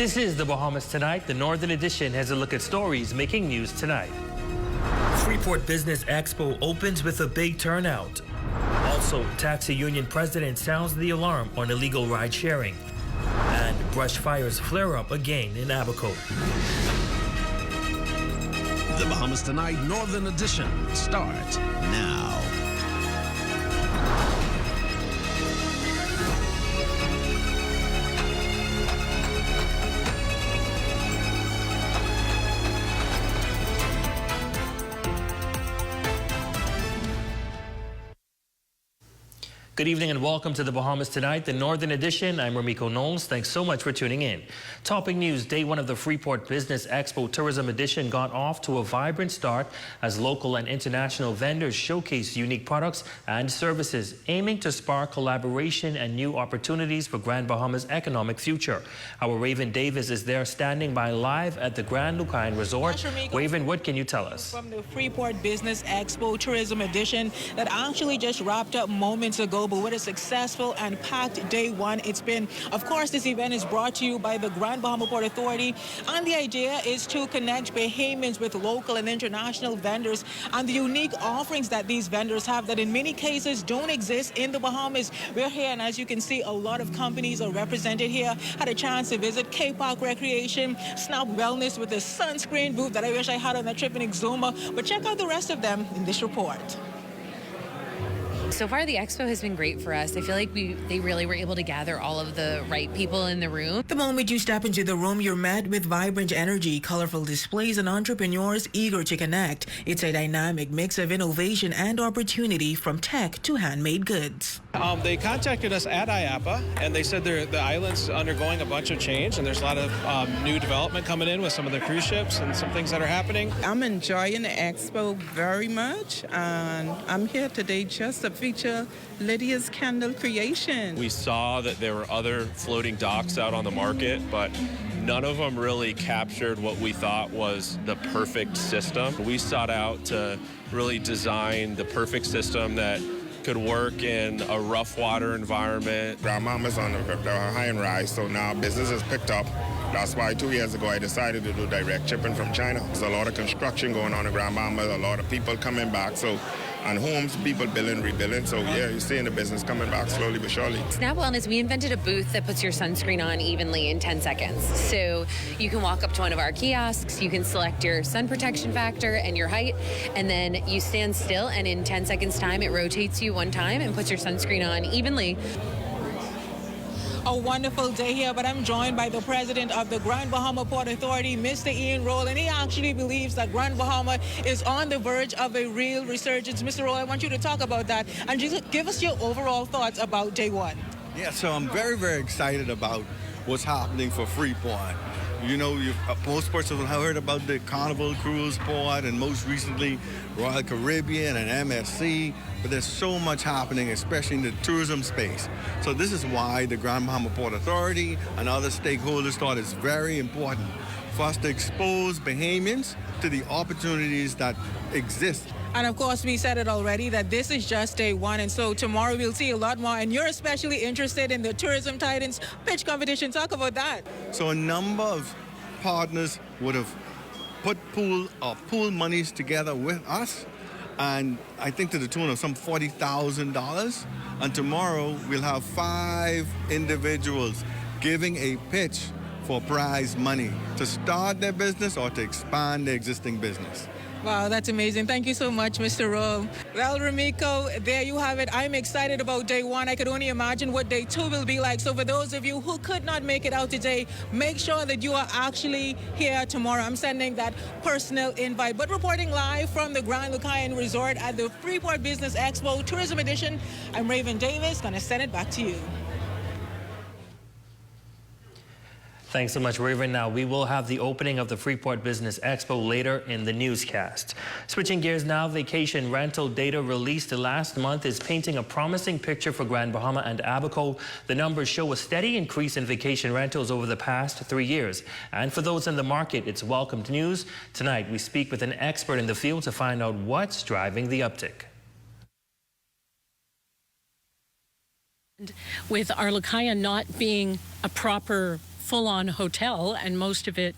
This is the Bahamas Tonight. The Northern Edition has a look at stories making news tonight. Freeport Business Expo opens with a big turnout. Also, taxi union president sounds the alarm on illegal ride sharing. And brush fires flare up again in Abaco. The Bahamas Tonight Northern Edition starts now. Good evening and welcome to the Bahamas Tonight, the Northern Edition. I'm Ramiko Knowles. Thanks so much for tuning in. Topping news, day one of the Freeport Business Expo Tourism Edition got off to a vibrant start as local and international vendors showcased unique products and services, aiming to spark collaboration and new opportunities for Grand Bahama's economic future. Our Raven Davis is there standing by live at the Grand Lucayan Resort. Raven, what can you tell us? From the Freeport Business Expo Tourism Edition that actually just wrapped up moments ago, but what a successful and packed day one it's been. Of course, this event is brought to you by the Grand Bahama Port Authority, and the idea is to connect Bahamians with local and international vendors and the unique offerings that these vendors have that in many cases don't exist in the Bahamas. We're here, and as you can see, a lot of companies are represented here. Had a chance to visit K-Park Recreation, Snap Wellness with a sunscreen booth that I wish I had on that trip in Exuma, but check out the rest of them in this report. So far, the expo has been great for us. I feel like they really were able to gather all of the right people in the room. The moment you step into the room, you're met with vibrant energy, colorful displays, and entrepreneurs eager to connect. It's a dynamic mix of innovation and opportunity, from tech to handmade goods. They contacted us at IAPA, and they said the island's undergoing a bunch of change, and there's a lot of new development coming in with some of the cruise ships and some things that are happening. I'm enjoying the expo very much, and I'm here today just to feature Lydia's candle creation. We saw that there were other floating docks out on the market, but none of them really captured what we thought was the perfect system. We sought out to really design the perfect system that could work in a rough water environment. Grand Bahama's on the high and rise, so now business has picked up. That's why 2 years ago I decided to do direct shipping from China. There's a lot of construction going on in Grand Bahama, a lot of people coming back, and homes, people building, rebuilding. So yeah, you're seeing the business coming back slowly but surely. Snap Wellness, we invented a booth that puts your sunscreen on evenly in 10 seconds. So you can walk up to one of our kiosks, you can select your sun protection factor and your height, and then you stand still, and in 10 seconds time, it rotates you one time and puts your sunscreen on evenly. A wonderful day here, but I'm joined by the president of the Grand Bahama Port Authority, Mr. Ian Roll, and he actually believes that Grand Bahama is on the verge of a real resurgence. Mr. Roll, I want you to talk about that and just give us your overall thoughts about day one. Yeah, so I'm very, very excited about what's happening for Freeport. You know, most persons have heard about the Carnival Cruise Port and most recently Royal Caribbean and MSC, but there's so much happening, especially in the tourism space. So this is why the Grand Bahama Port Authority and other stakeholders thought it's very important for us to expose Bahamians to the opportunities that exist. And of course, we said it already that this is just day one, and so tomorrow we'll see a lot more, and you're especially interested in the Tourism Titans pitch competition. Talk about that. So a number of partners would have put pool monies together with us, and I think to the tune of some $40,000. And tomorrow we'll have 5 individuals giving a pitch for prize money to start their business or to expand their existing business. Wow, that's amazing. Thank you so much, Mr. Rowe. Well, Ramiko, there you have it. I'm excited about day one. I could only imagine what day two will be like. So for those of you who could not make it out today, make sure that you are actually here tomorrow. I'm sending that personal invite. But reporting live from the Grand Lucayan Resort at the Freeport Business Expo Tourism Edition, I'm Raven Davis. Going to send it back to you. Thanks so much, Raven. Now, we will have the opening of the Freeport Business Expo later in the newscast. Switching gears now, vacation rental data released last month is painting a promising picture for Grand Bahama and Abaco. The numbers show a steady increase in vacation rentals over the past 3 years. And for those in the market, it's welcomed news. Tonight, we speak with an expert in the field to find out what's driving the uptick. With our Lucayan not being a proper full-on hotel and most of it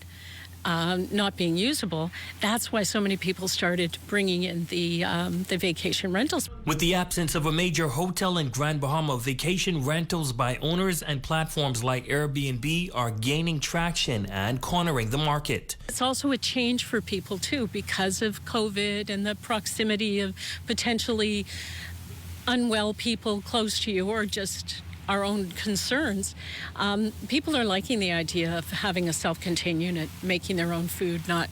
not being usable. That's why so many people started bringing in the vacation rentals. With the absence of a major hotel in Grand Bahama, vacation rentals by owners and platforms like Airbnb are gaining traction and cornering the market. It's also a change for people too because of COVID and the proximity of potentially unwell people close to you or just our own concerns. People are liking the idea of having a self-contained unit, making their own food, not,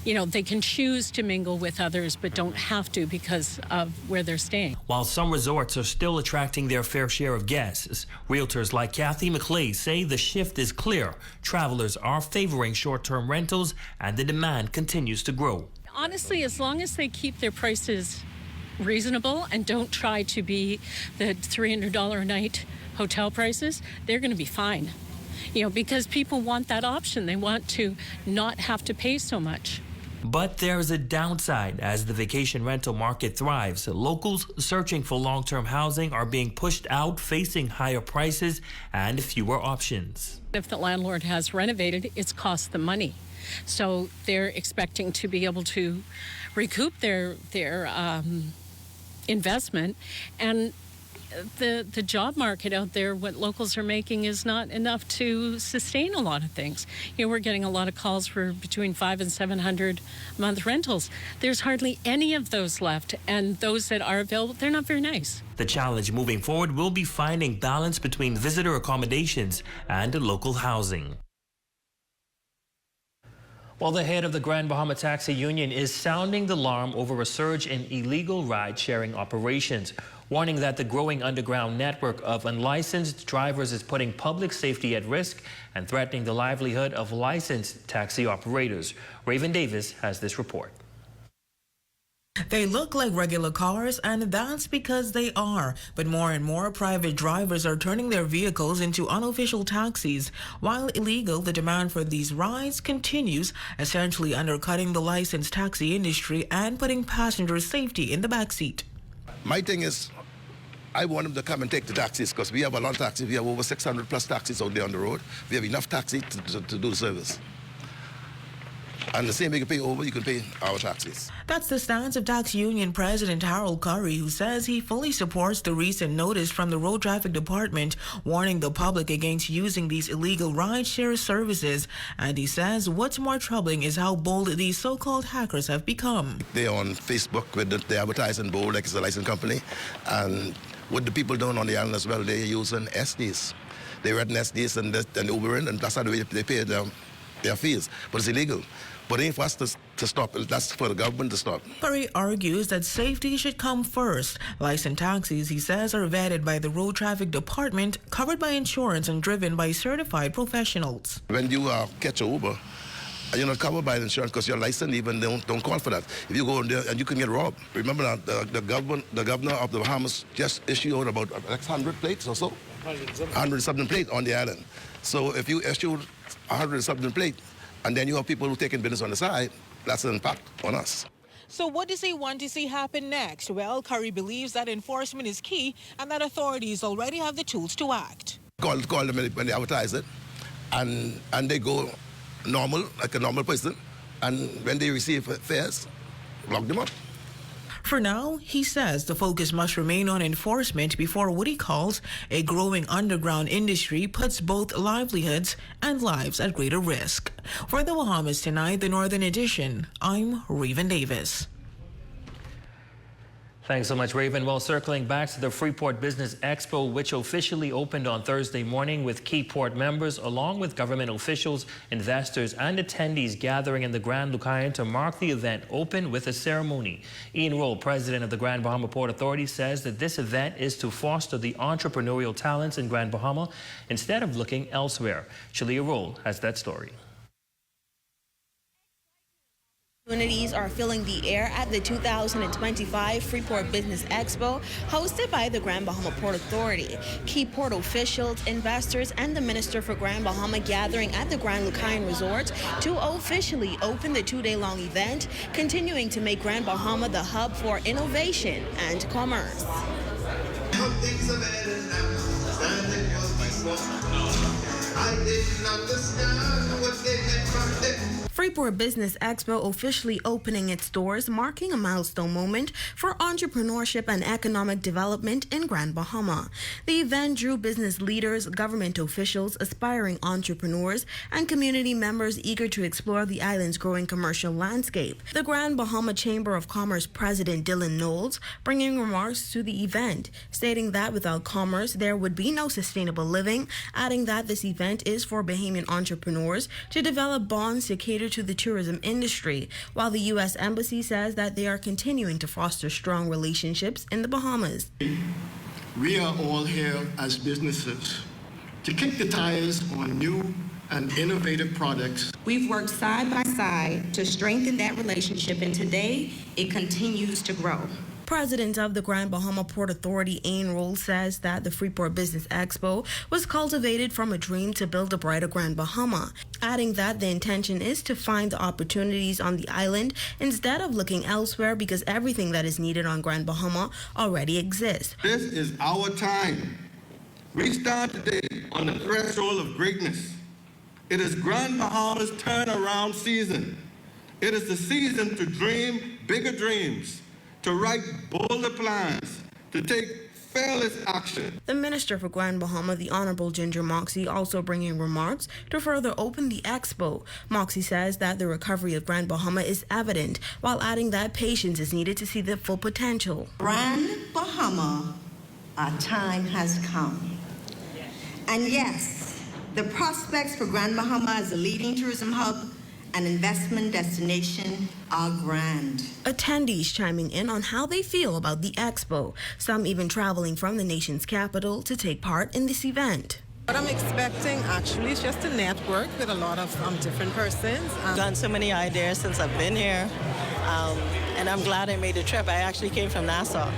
they can choose to mingle with others but don't have to because of where they're staying. While some resorts are still attracting their fair share of guests, realtors like Kathy McClay say the shift is clear. Travelers are favoring short-term rentals and the demand continues to grow. Honestly, as long as they keep their prices reasonable and don't try to be the $300 a night hotel prices, they're going to be fine. Because people want that option. They want to not have to pay so much. But there's a downside. As the vacation rental market thrives, locals searching for long-term housing are being pushed out, facing higher prices and fewer options. If the landlord has renovated, it's cost them money. So they're expecting to be able to recoup their investment, and the job market out there, what locals are making is not enough to sustain a lot of things. We're getting a lot of calls for between $500 and $700 a month rentals. There's hardly any of those left, and those that are available, they're not very nice. The challenge moving forward will be finding balance between visitor accommodations and local housing. While the head of the Grand Bahama Taxi Union is sounding the alarm over a surge in illegal ride-sharing operations, warning that the growing underground network of unlicensed drivers is putting public safety at risk and threatening the livelihood of licensed taxi operators. Raven Davis has this report. They look like regular cars, and that's because they are. But more and more private drivers are turning their vehicles into unofficial taxis. While illegal, the demand for these rides continues, essentially undercutting the licensed taxi industry and putting passenger safety in the backseat. My thing is, I want them to come and take the taxis because we have a lot of taxis. We have over 600 plus taxis out there on the road. We have enough taxis to do the service. And the same way you can pay over, you can pay our taxis. That's the stance of Tax Union President Harold Curry, who says he fully supports the recent notice from the Road Traffic Department warning the public against using these illegal rideshare services. And he says what's more troubling is how bold these so-called hackers have become. They're on Facebook with the advertising board like it's a licensed company. And what the people doing on the island as well, they're using SDs. They're renting SDs and Ubering, and that's how they pay their fees. But it's illegal. But it ain't for us to stop. That's for the government to stop. Curry argues that safety should come first. Licensed taxis, he says, are vetted by the Road Traffic Department, covered by insurance, and driven by certified professionals. When you catch an Uber, you're not covered by the insurance because your license even don't call for that. If you go in there and you can get robbed. Remember that the governor of the Bahamas just issued out about 100 plates or so? 100-something plates on the island. So if you issue 100-something plates, and then you have people who are taking business on the side, that's an impact on us. So what does he want to see happen next? Well, Curry believes that enforcement is key and that authorities already have the tools to act. Call them when they advertise it, and they go normal, like a normal person, and when they receive fares, lock them up. For now, he says the focus must remain on enforcement before what he calls a growing underground industry puts both livelihoods and lives at greater risk. For the Bahamas Tonight, the Northern Edition, I'm Raven Davis. Thanks so much, Raven. Well, circling back to the Freeport Business Expo, which officially opened on Thursday morning with key port members, along with government officials, investors, and attendees gathering in the Grand Lucayan to mark the event open with a ceremony. Ian Roll, president of the Grand Bahama Port Authority, says that this event is to foster the entrepreneurial talents in Grand Bahama instead of looking elsewhere. Shalia Roll has that story. Opportunities are filling the air at the 2025 Freeport Business Expo, hosted by the Grand Bahama Port Authority. Key port officials, investors, and the Minister for Grand Bahama gathering at the Grand Lucayan Resort to officially open the two-day-long event, continuing to make Grand Bahama the hub for innovation and commerce. I did not understand what they meant from them. Freeport Business Expo officially opening its doors, marking a milestone moment for entrepreneurship and economic development in Grand Bahama. The event drew business leaders, government officials, aspiring entrepreneurs, and community members eager to explore the island's growing commercial landscape. The Grand Bahama Chamber of Commerce President Dylan Knowles bringing remarks to the event, stating that without commerce there would be no sustainable living, adding that this event is for Bahamian entrepreneurs to develop bonds to cater to the tourism industry, while the U.S. Embassy says that they are continuing to foster strong relationships in the Bahamas. We are all here as businesses to kick the tires on new and innovative products. We've worked side by side to strengthen that relationship, and today it continues to grow. President of the Grand Bahama Port Authority, Ain Roll, says that the Freeport Business Expo was cultivated from a dream to build a brighter Grand Bahama, adding that the intention is to find the opportunities on the island instead of looking elsewhere because everything that is needed on Grand Bahama already exists. This is our time. We stand today on the threshold of greatness. It is Grand Bahama's turnaround season. It is the season to dream bigger dreams, to write bolder plans, to take fearless action. The Minister for Grand Bahama, the Honorable Ginger Moxie, also bringing remarks to further open the expo. Moxie says that the recovery of Grand Bahama is evident, while adding that patience is needed to see the full potential. Grand Bahama, our time has come. And yes, the prospects for Grand Bahama as a leading tourism hub and investment destination are grand. Attendees chiming in on how they feel about the expo, some even traveling from the nation's capital to take part in this event. What I'm expecting actually is just to network with a lot of different persons. I've gotten so many ideas since I've been here, and I'm glad I made the trip. I actually came from Nassau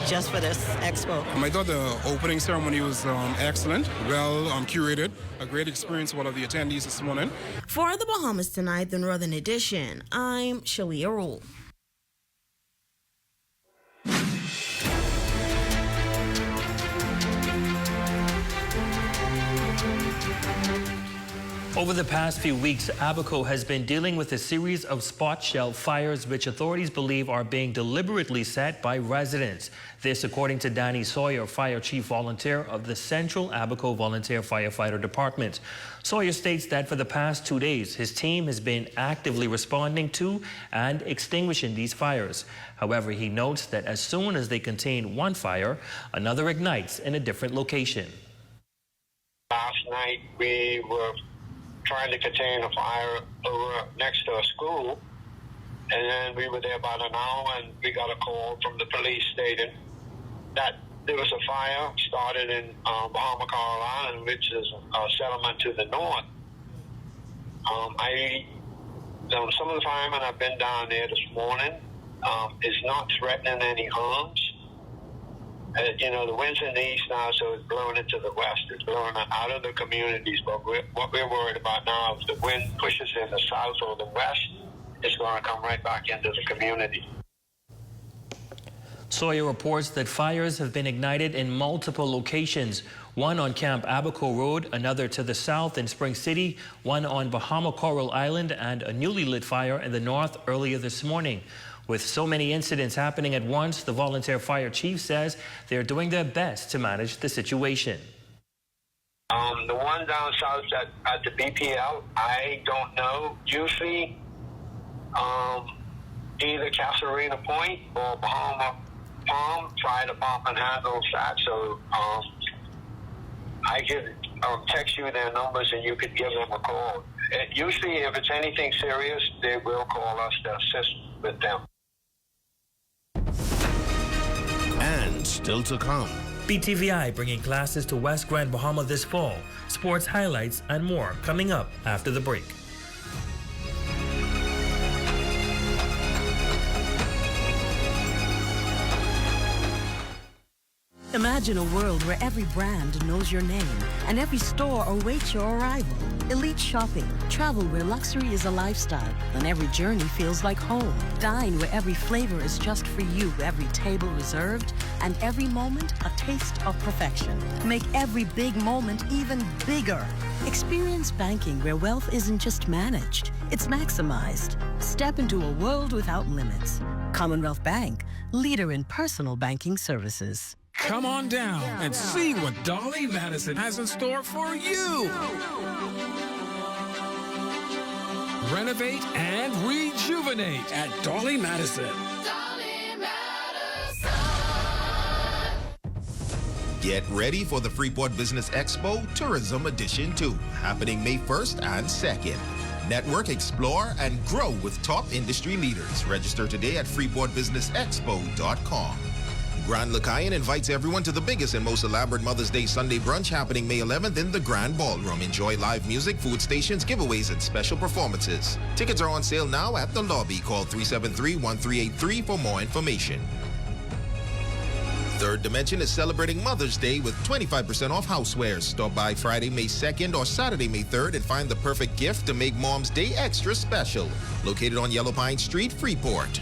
just for this expo. I thought the opening ceremony was excellent, well curated, a great experience for all of the attendees this morning. For the Bahamas Tonight, the Northern Edition, I'm Shalia Rule. Over the past few weeks, Abaco has been dealing with a series of spot shell fires which authorities believe are being deliberately set by residents. This according to Danny Sawyer, Fire Chief Volunteer of the Central Abaco Volunteer Firefighter Department. Sawyer states that for the past 2 days, his team has been actively responding to and extinguishing these fires. However, he notes that as soon as they contain one fire, another ignites in a different location. Last night, we were trying to contain a fire over next to a school, and then we were there about an hour and we got a call from the police stating that there was a fire started in Bahama Coral Island, which is a settlement to the north. Some of the firemen have been down there this morning. It's not threatening any harms. The wind's in the east now, so it's blowing into the west. It's blowing out of the communities. But what we're worried about now, if the wind pushes in the south or the west, it's going to come right back into the community. Sawyer reports that fires have been ignited in multiple locations. One on Camp Abaco Road, another to the south in Spring City, one on Bahama Coral Island, and a newly lit fire in the north earlier this morning. With so many incidents happening at once, the volunteer fire chief says they're doing their best to manage the situation. The one down south at the BPL, I don't know. Usually, either Casuarina Point or Bahama Palm Fire Department handles that. So I could text you their numbers and you could give them a call. Usually, if it's anything serious, they will call us to assist with them. And still to come. BTVI bringing classes to West Grand Bahama this fall. Sports highlights and more coming up after the break. Imagine a world where every brand knows your name and every store awaits your arrival. Elite shopping, travel where luxury is a lifestyle and every journey feels like home. Dine where every flavor is just for you, every table reserved, and every moment a taste of perfection. Make every big moment even bigger. Experience banking where wealth isn't just managed, it's maximized. Step into a world without limits. Commonwealth Bank, leader in personal banking services. Come on down and see what Dolly Madison has in store for you. Renovate and rejuvenate at Dolly Madison. Get ready for the Freeport Business Expo Tourism Edition 2, happening May 1st and 2nd. Network, explore, and grow with top industry leaders. Register today at freeportbusinessexpo.com. Grand Lacayan invites everyone to the biggest and most elaborate Mother's Day Sunday brunch happening May 11th in the Grand Ballroom. Enjoy live music, food stations, giveaways, and special performances. Tickets are on sale now at the lobby. Call 373-1383 for more information. Third Dimension is celebrating Mother's Day with 25% off housewares. Stop by Friday, May 2nd or Saturday, May 3rd and find the perfect gift to make Mom's Day extra special. Located on Yellow Pine Street, Freeport.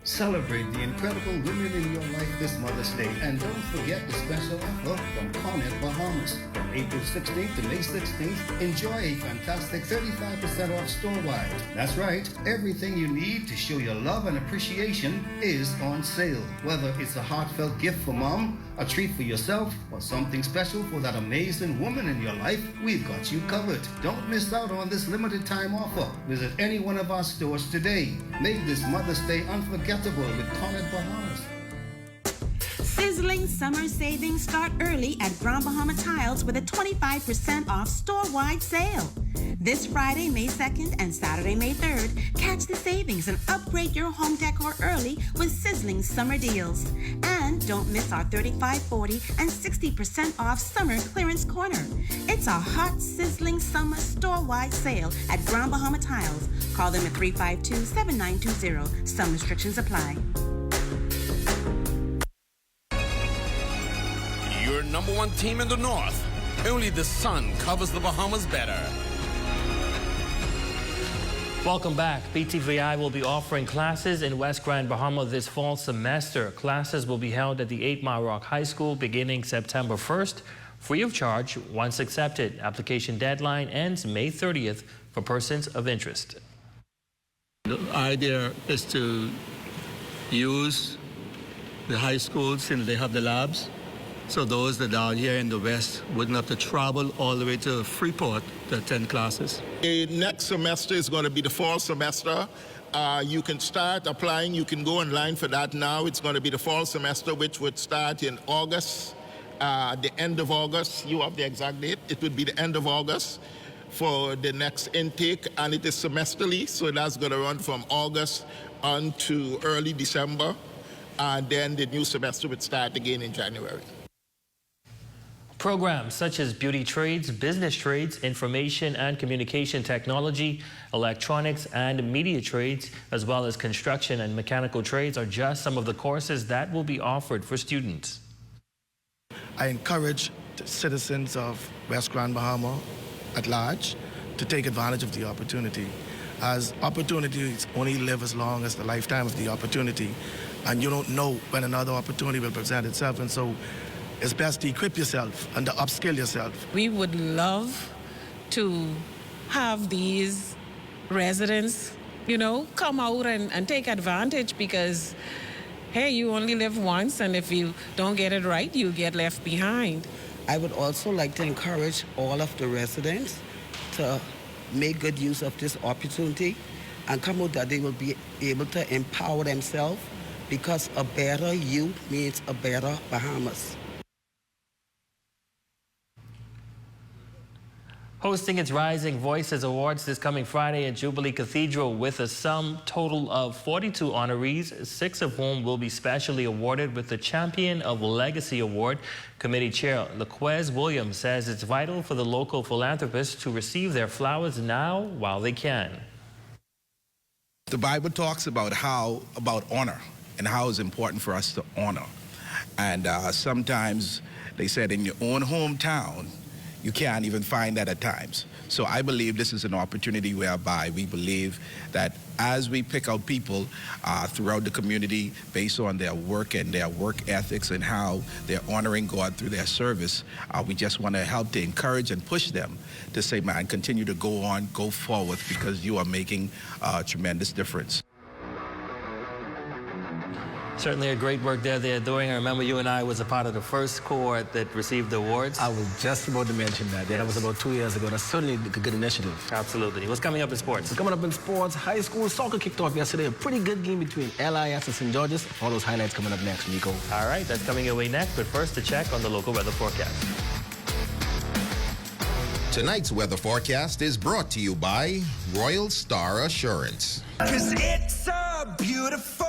Celebrate the incredible women in your life this Mother's Day. And don't forget the special offer from Cornet Bahamas. From April 16th to May 16th, enjoy a fantastic 35% off store-wide. That's right, everything you need to show your love and appreciation is on sale. Whether it's a heartfelt gift for mom, a treat for yourself, or something special for that amazing woman in your life, we've got you covered. Don't miss out on this limited time offer. Visit any one of our stores today. Make this Mother's Day unforgettable with Cornet Bahamas. Sizzling summer savings start early at Grand Bahama Tiles with a 25% off store-wide sale. This Friday, May 2nd and Saturday, May 3rd, catch the savings and upgrade your home decor early with sizzling summer deals. And don't miss our 35%, 40%, and 60% off summer clearance corner. It's a hot, sizzling summer store-wide sale at Grand Bahama Tiles. Call them at 352-7920. Some restrictions apply. Your number one team in the North. Only the sun covers the Bahamas better. Welcome back. BTVI will be offering classes in West Grand Bahama this fall semester. Classes will be held at the 8 Mile Rock High School beginning September 1st, free of charge once accepted. Application deadline ends May 30th for persons of interest. The idea is to use the high schools since they have the labs. So those that are here in the West wouldn't have to travel all the way to Freeport to attend classes. The next semester is going to be the fall semester. You can start applying. You can go online for that now. It's going to be the fall semester, which would start in August, the end of August. You have the exact date. It would be the end of August for the next intake, and it is semesterly, so that's going to run from August on to early December, and then the new semester would start again in January. Programs such as beauty trades, business trades, information and communication technology, electronics and media trades, as well as construction and mechanical trades are just some of the courses that will be offered for students. I encourage the citizens of West Grand Bahama at large to take advantage of the opportunity, as opportunities only live as long as the lifetime of the opportunity, and you don't know when another opportunity will present itself, and so it's best to equip yourself and to upskill yourself. We would love to have these residents, come out and take advantage, because, hey, you only live once, and if you don't get it right, you get left behind. I would also like to encourage all of the residents to make good use of this opportunity and come out that they will be able to empower themselves, because a better youth means a better Bahamas. Hosting its Rising Voices Awards this coming Friday at Jubilee Cathedral with a sum total of 42 honorees, 6 of whom will be specially awarded with the Champion of Legacy Award. Committee Chair LaQuez Williams says it's vital for the local philanthropists to receive their flowers now while they can. The Bible talks about honor and how it's important for us to honor. And sometimes they said in your own hometown, you can't even find that at times. So I believe this is an opportunity whereby we believe that as we pick out people throughout the community based on their work and their work ethics and how they're honoring God through their service, we just want to help to encourage and push them to say, man, continue to go on, go forward, because you are making a tremendous difference. Certainly a great work there they're doing. I remember you and I was a part of the first cohort that received the awards. I was just about to mention that. Yeah, that was about 2 years ago. That's certainly a good initiative. Absolutely. What's coming up in sports? Coming up in sports, high school soccer kicked off yesterday. A pretty good game between LIS and St. George's. All those highlights coming up next, Nico. All right, that's coming your way next. But first, a check on the local weather forecast. Tonight's weather forecast is brought to you by Royal Star Assurance. 'Cause it's so beautiful.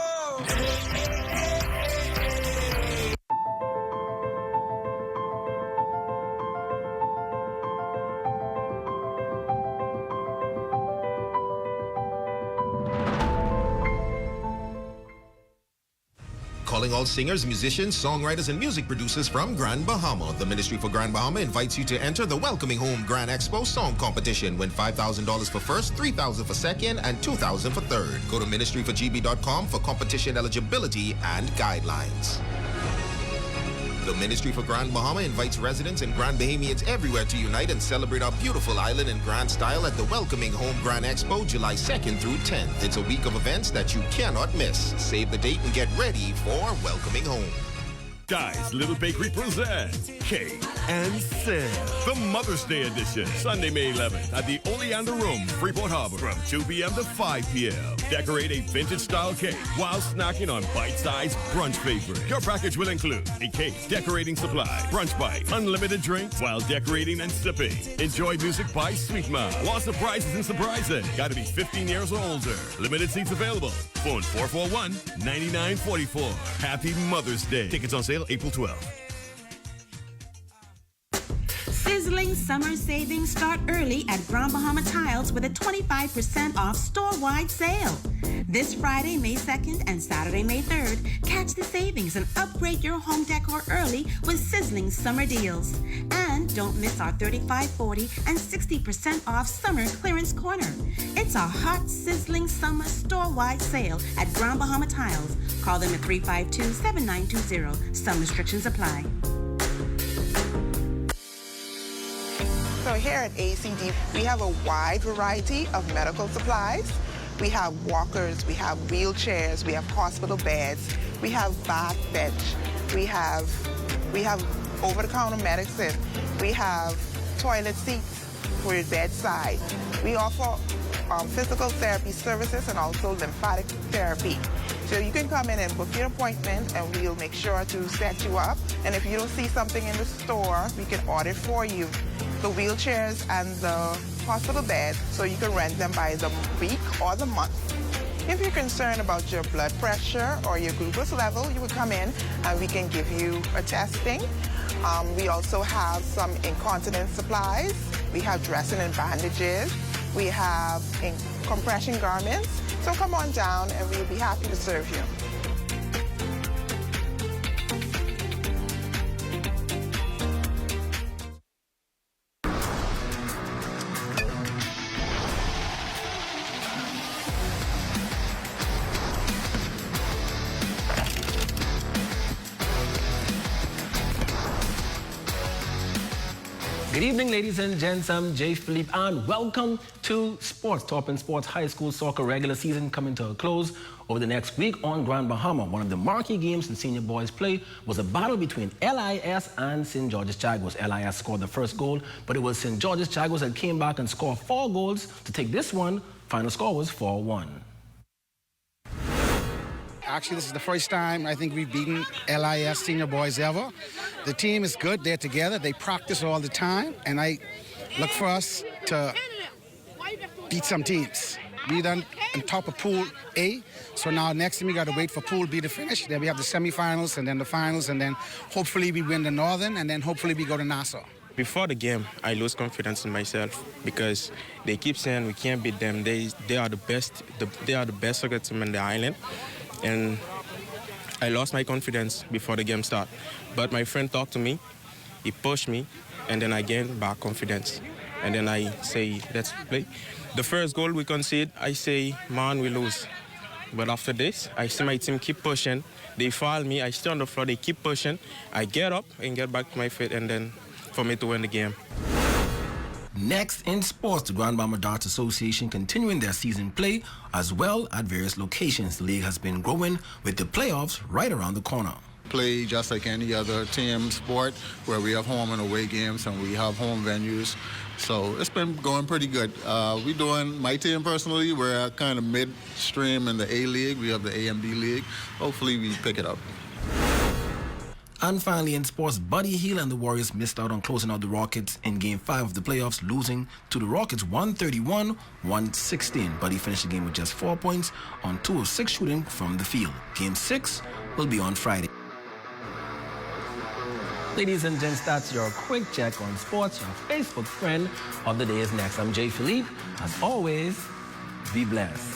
Calling all singers, musicians, songwriters, and music producers from Grand Bahama. The Ministry for Grand Bahama invites you to enter the Welcoming Home Grand Expo Song Competition. Win $5,000 for first, $3,000 for second, and $2,000 for third. Go to ministryforgb.com for competition eligibility and guidelines. The Ministry for Grand Bahama invites residents and Grand Bahamians everywhere to unite and celebrate our beautiful island in grand style at the Welcoming Home Grand Expo, July 2nd through 10th. It's a week of events that you cannot miss. Save the date and get ready for Welcoming Home. Guy's Little Bakery presents Cake and Sip, the Mother's Day edition, Sunday, May 11th at the Oleander Room, Freeport Harbor, from 2 p.m. to 5 p.m. Decorate a vintage-style cake while snacking on bite-sized brunch favorites. Your package will include a cake, decorating supply, brunch bite, unlimited drinks while decorating and sipping. Enjoy music by Sweet Mouth. While surprises and surprising. Got to be 15 years or older. Limited seats available. Phone 441-9944. Happy Mother's Day. Tickets on sale April 12th. Sizzling summer savings start early at Grand Bahama Tiles with a 25% off store-wide sale. This Friday, May 2nd and Saturday, May 3rd, catch the savings and upgrade your home decor early with sizzling summer deals. And don't miss our 35%, 40%, and 60% off summer clearance corner. It's a hot, sizzling summer store-wide sale at Grand Bahama Tiles. Call them at 352-7920. Some restrictions apply. So here at ACD, we have a wide variety of medical supplies. We have walkers, we have wheelchairs, we have hospital beds, we have bath bench, we have over-the-counter medicine, we have toilet seats for your bedside. We offer physical therapy services and also lymphatic therapy. So you can come in and book your appointment and we'll make sure to set you up. And if you don't see something in the store, we can order it for you. The wheelchairs and the hospital beds, so you can rent them by the week or the month. If you're concerned about your blood pressure or your glucose level, you would come in and we can give you a testing. We also have some incontinence supplies. We have dressing and bandages. We have compression garments. So come on down and we'll be happy to serve you. Good evening, ladies and gents. I'm Jay Philippe, and welcome to Sports. Top in Sports high school soccer regular season coming to a close over the next week on Grand Bahama. One of the marquee games in senior boys play was a battle between LIS and St. George's Chagos. LIS scored the first goal, but it was St. George's Chagos that came back and scored 4 goals to take this one. Final score was 4-1. Actually, this is the first time I think we've beaten LIS senior boys ever. The team is good. They're together. They practice all the time. And I look for us to beat some teams. We done on top of Pool A. So now next thing we got to wait for Pool B to finish. Then we have the semifinals and then the finals. And then hopefully we win the Northern. And then hopefully we go to Nassau. Before the game, I lose confidence in myself because they keep saying we can't beat them. They are the best. They are the best soccer team in the island. And I lost my confidence before the game started. But my friend talked to me. he pushed me, and then I gained back confidence. And then I say, let's play. The first goal we concede, I say, man, we lose. But after this, I see my team keep pushing. They foul me, I stay on the floor, they keep pushing. I get up and get back to my feet, and then for me to win the game. Next in sports, the Grand Bahama Darts Association continuing their season play as well at various locations. The league has been growing with the playoffs right around the corner. Play just like any other team sport where we have home and away games and we have home venues. So it's been going pretty good. We're doing, my team personally, we're kind of midstream in the A League. We have the A and B League. Hopefully we pick it up. And finally in sports, Buddy Hield and the Warriors missed out on closing out the Rockets in Game 5 of the playoffs, losing to the Rockets 131-116. Buddy finished the game with just 4 points on 2 of 6 shooting from the field. Game 6 will be on Friday. Ladies and gents, that's your quick check on sports. Your Facebook friend of the day is next. I'm Jay Philippe. As always, be blessed.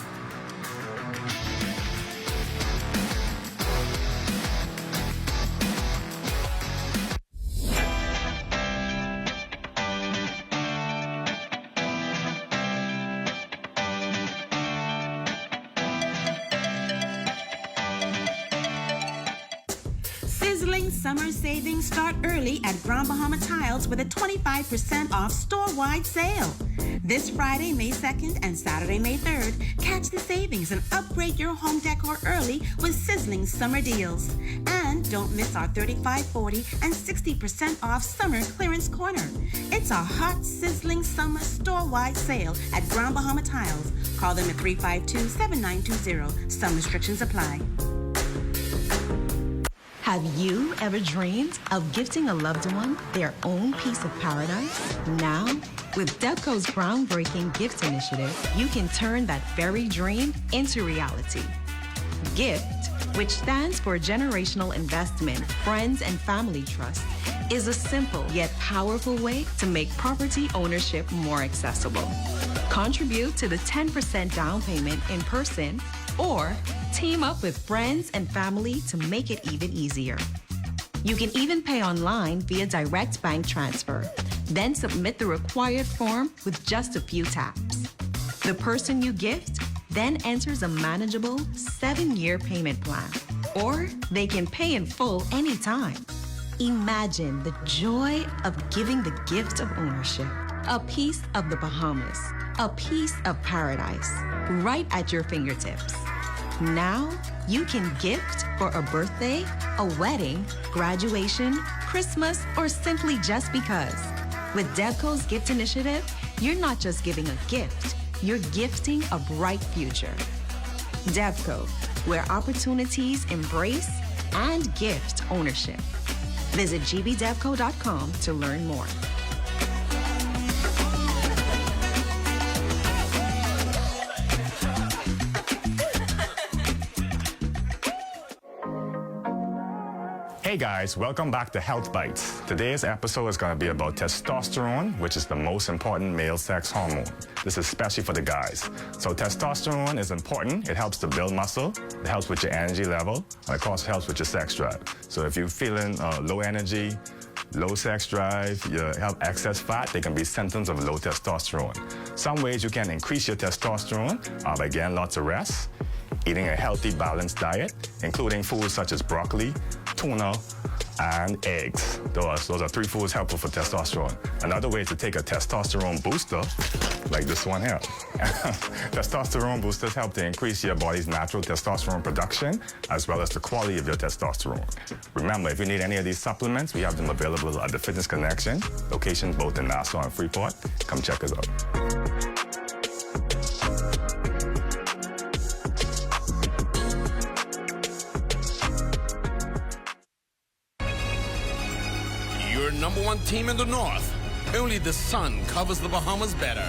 Summer savings start early at Grand Bahama Tiles with a 25% off store-wide sale. This Friday, May 2nd and Saturday, May 3rd, catch the savings and upgrade your home decor early with sizzling summer deals. And don't miss our 35%, 40%, and 60% off summer clearance corner. It's a hot, sizzling summer store-wide sale at Grand Bahama Tiles. Call them at 352-7920. Some restrictions apply. Have you ever dreamed of gifting a loved one their own piece of paradise? Now, with Debco's groundbreaking gift initiative, you can turn that very dream into reality. GIFT, which stands for Generational Investment, Friends and Family Trust, is a simple yet powerful way to make property ownership more accessible. Contribute to the 10% down payment in person or team up with friends and family to make it even easier. You can even pay online via direct bank transfer, then submit the required form with just a few taps. The person you gift then enters a manageable 7-year payment plan, or they can pay in full anytime. Imagine the joy of giving the gift of ownership, a piece of the Bahamas, a piece of paradise, right at your fingertips. Now, you can gift for a birthday, a wedding, graduation, Christmas, or simply just because. With Debco's Gift Initiative, you're not just giving a gift, you're gifting a bright future. Debco, where opportunities embrace and gift ownership. Visit gbdevco.com to learn more. Hey guys, welcome back to Health Bites. Today's episode is going to be about testosterone, which is the most important male sex hormone. This is especially for the guys. So testosterone is important. It helps to build muscle. It helps with your energy level. And of course, it helps with your sex drive. So if you're feeling low energy, low sex drive, you have excess fat, they can be symptoms of low testosterone. Some ways you can increase your testosterone are by getting lots of rest, eating a healthy, balanced diet, including foods such as broccoli, tuna, and eggs. Those are 3 foods helpful for testosterone. Another way is to take a testosterone booster, like this one here. Testosterone boosters help to increase your body's natural testosterone production, as well as the quality of your testosterone. Remember, if you need any of these supplements, we have them available at the Fitness Connection, locations both in Nassau and Freeport. Come check us out. Number 1 team in the North. Only the sun covers the Bahamas better.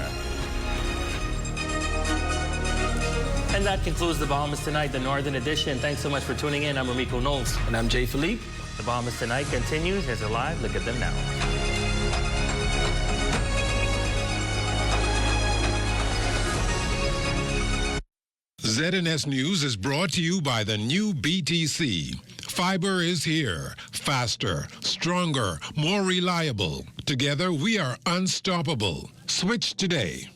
And that concludes the Bahamas Tonight, the Northern Edition. Thanks so much for tuning in. I'm Ramiko Knowles. And I'm Jay Philippe. The Bahamas Tonight continues. Here's a live look at them now. ZNS News is brought to you by the new BTC. Fiber is here. faster, stronger, more reliable. Together, we are unstoppable. Switch today.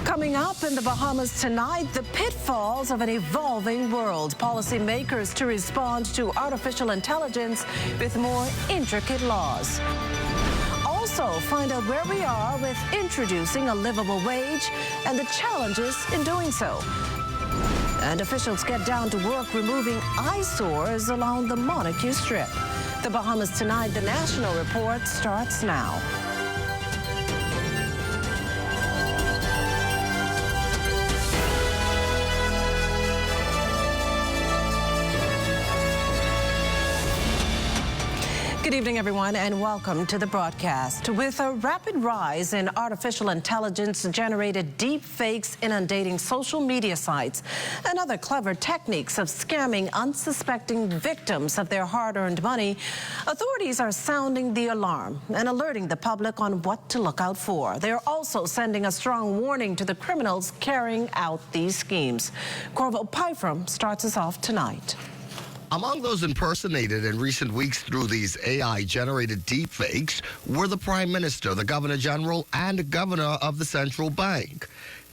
Coming up in the Bahamas tonight, the pitfalls of an evolving world. Policymakers to respond to artificial intelligence with more intricate laws. Also, find out where we are with introducing a livable wage and the challenges in doing so. And officials get down to work removing eyesores along the Montague Strip. The Bahamas Tonight, the National Report starts now. Good evening, everyone, and welcome to the broadcast. With a rapid rise in artificial intelligence-generated deep fakes inundating social media sites and other clever techniques of scamming unsuspecting victims of their hard-earned money, authorities are sounding the alarm and alerting the public on what to look out for. They are also sending a strong warning to the criminals carrying out these schemes. Corval Pyfrom starts us off tonight. Among those impersonated in recent weeks through these AI-generated deepfakes were the Prime Minister, the Governor General, and Governor of the Central Bank.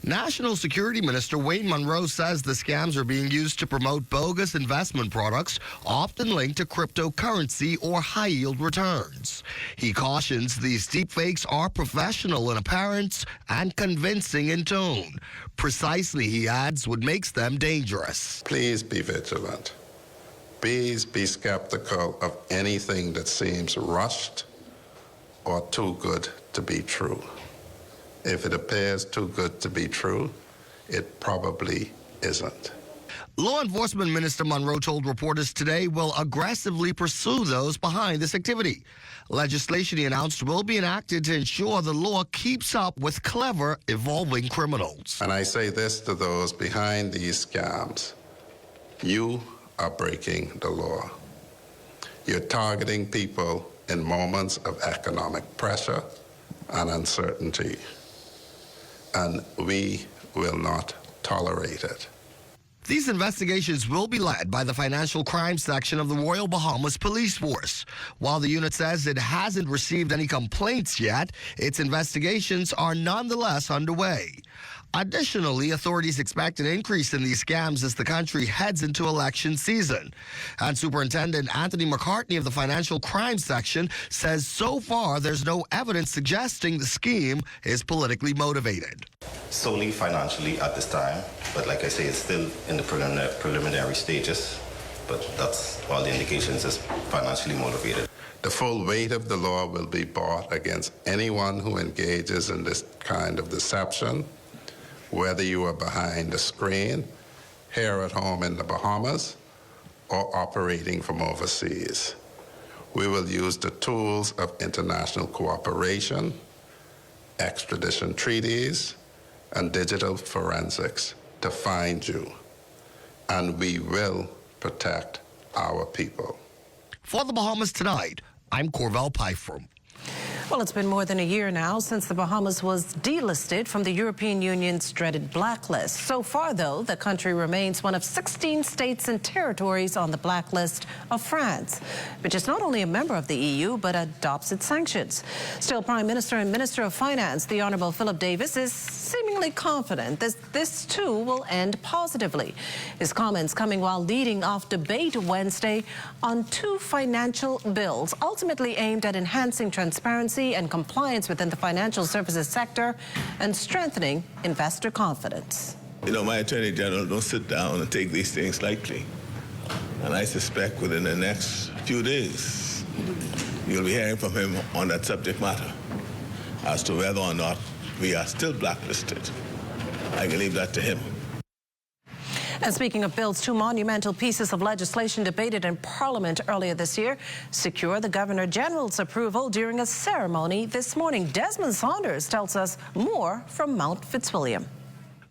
National Security Minister Wayne Munro says the scams are being used to promote bogus investment products, often linked to cryptocurrency or high-yield returns. He cautions these deepfakes are professional in appearance and convincing in tone. Precisely, he adds, what makes them dangerous. Please be vigilant. Please be skeptical of anything that seems rushed or too good to be true. If it appears too good to be true, it probably isn't. Law Enforcement Minister Munro told reporters today will aggressively pursue those behind this activity. Legislation, he announced, will be enacted to ensure the law keeps up with clever, evolving criminals. And I say this to those behind these scams. You are breaking the law. You're targeting people in moments of economic pressure and uncertainty, and we will not tolerate it. These investigations will be led by the Financial Crime Section of the Royal Bahamas Police Force. While the unit says it hasn't received any complaints yet, its investigations are nonetheless underway. Additionally, authorities expect an increase in these scams as the country heads into election season. And Superintendent Anthony McCartney of the Financial Crime Section says so far there's no evidence suggesting the scheme is politically motivated. Solely financially at this time, but like I say, it's still in the preliminary stages, but that's all the indications is financially motivated. The full weight of the law will be brought against anyone who engages in this kind of deception, whether you are behind the screen, here at home in the Bahamas, or operating from overseas. We will use the tools of international cooperation, extradition treaties, and digital forensics to find you. And we will protect our people. For the Bahamas Tonight, I'm Corval Pyfrom. Well, it's been more than a year now since the Bahamas was delisted from the European Union's dreaded blacklist. So far, though, the country remains one of 16 states and territories on the blacklist of France, which is not only a member of the EU, but adopts its sanctions. Still, Prime Minister and Minister of Finance, the Honourable Philip Davis, is seemingly confident that this, too, will end positively. His comments coming while leading off debate Wednesday on two financial bills, ultimately aimed at enhancing transparency and compliance within the financial services sector and strengthening investor confidence. You know, my Attorney General don't sit down and take these things lightly. And I suspect within the next few days, you'll be hearing from him on that subject matter as to whether or not we are still blacklisted. I can leave that to him. And speaking of bills, two monumental pieces of legislation debated in Parliament earlier this year secure the Governor General's approval during a ceremony this morning. Desmond Saunders tells us more from Mount Fitzwilliam.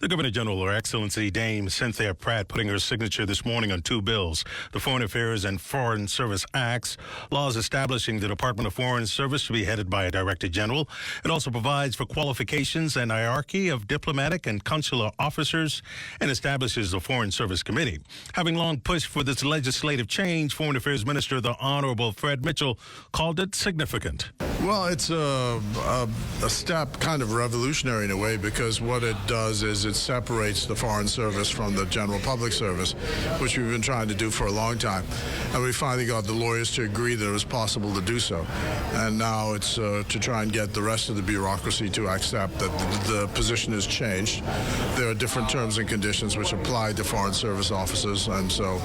The Governor General, Her Excellency Dame Cynthia Pratt, putting her signature this morning on two bills, the Foreign Affairs and Foreign Service Acts, laws establishing the Department of Foreign Service to be headed by a Director General. It also provides for qualifications and hierarchy of diplomatic and consular officers and establishes the Foreign Service Committee. Having long pushed for this legislative change, Foreign Affairs Minister, the Honorable Fred Mitchell, called it significant. Well, it's a step kind of revolutionary in a way, because what it does is it separates the Foreign Service from the general public service, which we've been trying to do for a long time. And we finally got the lawyers to agree that it was possible to do so. And now it's to try and get the rest of the bureaucracy to accept that the position has changed. There are different terms and conditions which apply to Foreign Service officers. And so,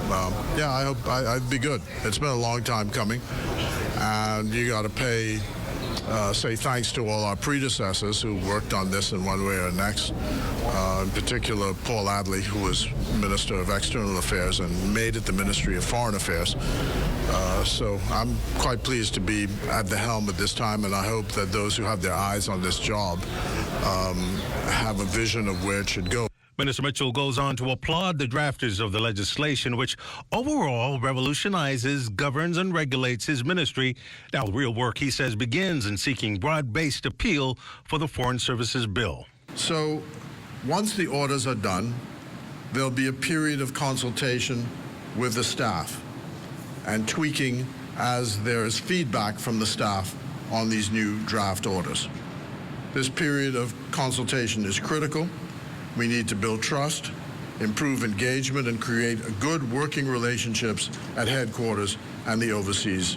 yeah, I hope I'd be good. It's been a long time coming. And you got to say thanks to all our predecessors who worked on this in one way or next. In particular, Paul Adley, who was Minister of External Affairs and made it the Ministry of Foreign Affairs. So I'm quite pleased to be at the helm at this time, and I hope that those who have their eyes on this job have a vision of where it should go. Minister Mitchell goes on to applaud the drafters of the legislation, which overall revolutionizes, governs, and regulates his ministry. Now, the real work, he says, begins in seeking broad-based appeal for the Foreign Services Bill. So once the orders are done, there'll be a period of consultation with the staff and tweaking as there is feedback from the staff on these new draft orders. This period of consultation is critical. We need to build trust, improve engagement, and create good working relationships at headquarters and the overseas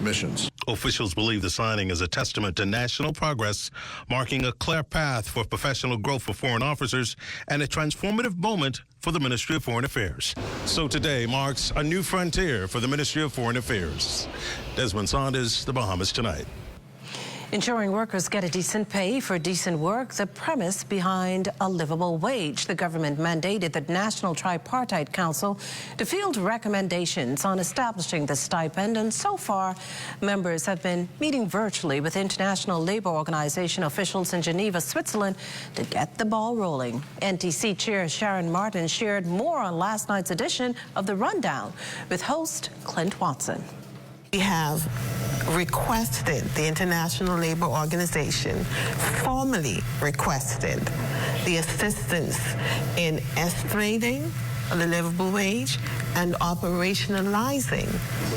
missions. Officials believe the signing is a testament to national progress, marking a clear path for professional growth for foreign officers and a transformative moment for the Ministry of Foreign Affairs. So today marks a new frontier for the Ministry of Foreign Affairs. Desmond Saunders, The Bahamas Tonight. Ensuring workers get a decent pay for decent work, the premise behind a livable wage. The government mandated the National Tripartite Council to field recommendations on establishing the stipend, and so far, members have been meeting virtually with International Labour Organization officials in Geneva, Switzerland, to get the ball rolling. NTC Chair Sharon Martin shared more on last night's edition of The Rundown with host Clint Watson. We have requested, the International Labour Organization formally requested the assistance in estimating the livable wage and operationalizing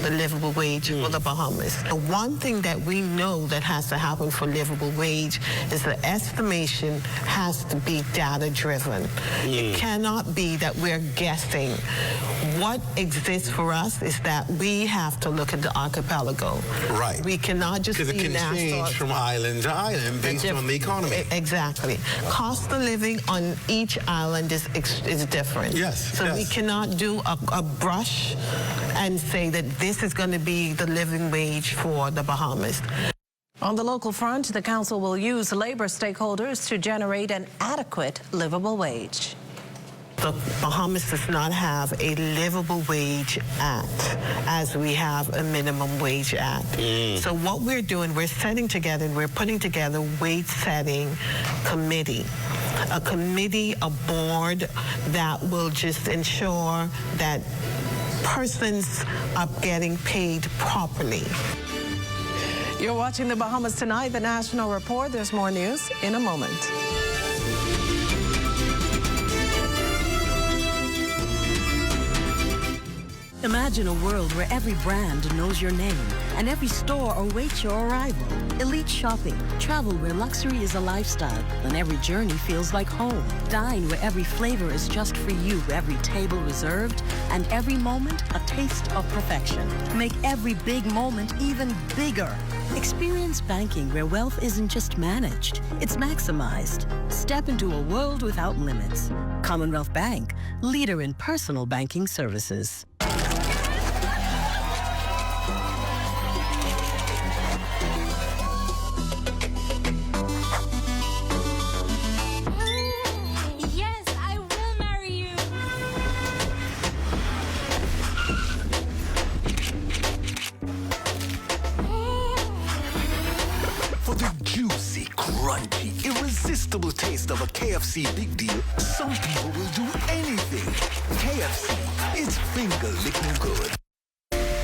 the livable wage for the Bahamas. The one thing that we know that has to happen for livable wage is the estimation has to be data-driven. It cannot be that we're guessing. What exists for us is that we have to look at the archipelago. Right. We cannot just because it can change from island to island based on the economy. Exactly. Cost of living on each island is different. Yes. So we cannot do a brush and say that this is going to be the living wage for the Bahamas. On the local front, the council will use labor stakeholders to generate an adequate livable wage. The Bahamas does not have a livable wage act as we have a minimum wage act. So what we're doing, we're putting together wage setting committee. A committee, a board that will just ensure that persons are getting paid properly. You're watching The Bahamas Tonight, the National Report. There's more news in a moment. Imagine a world where every brand knows your name and every store awaits your arrival. Elite shopping, travel where luxury is a lifestyle and every journey feels like home. Dine where every flavor is just for you, every table reserved, and every moment a taste of perfection. Make every big moment even bigger. Experience banking where wealth isn't just managed, it's maximized. Step into a world without limits. Commonwealth Bank, leader in personal banking services. For the juicy, crunchy, irresistible taste of a KFC Big Deal, some people will do anything. KFC, it's finger-licking good.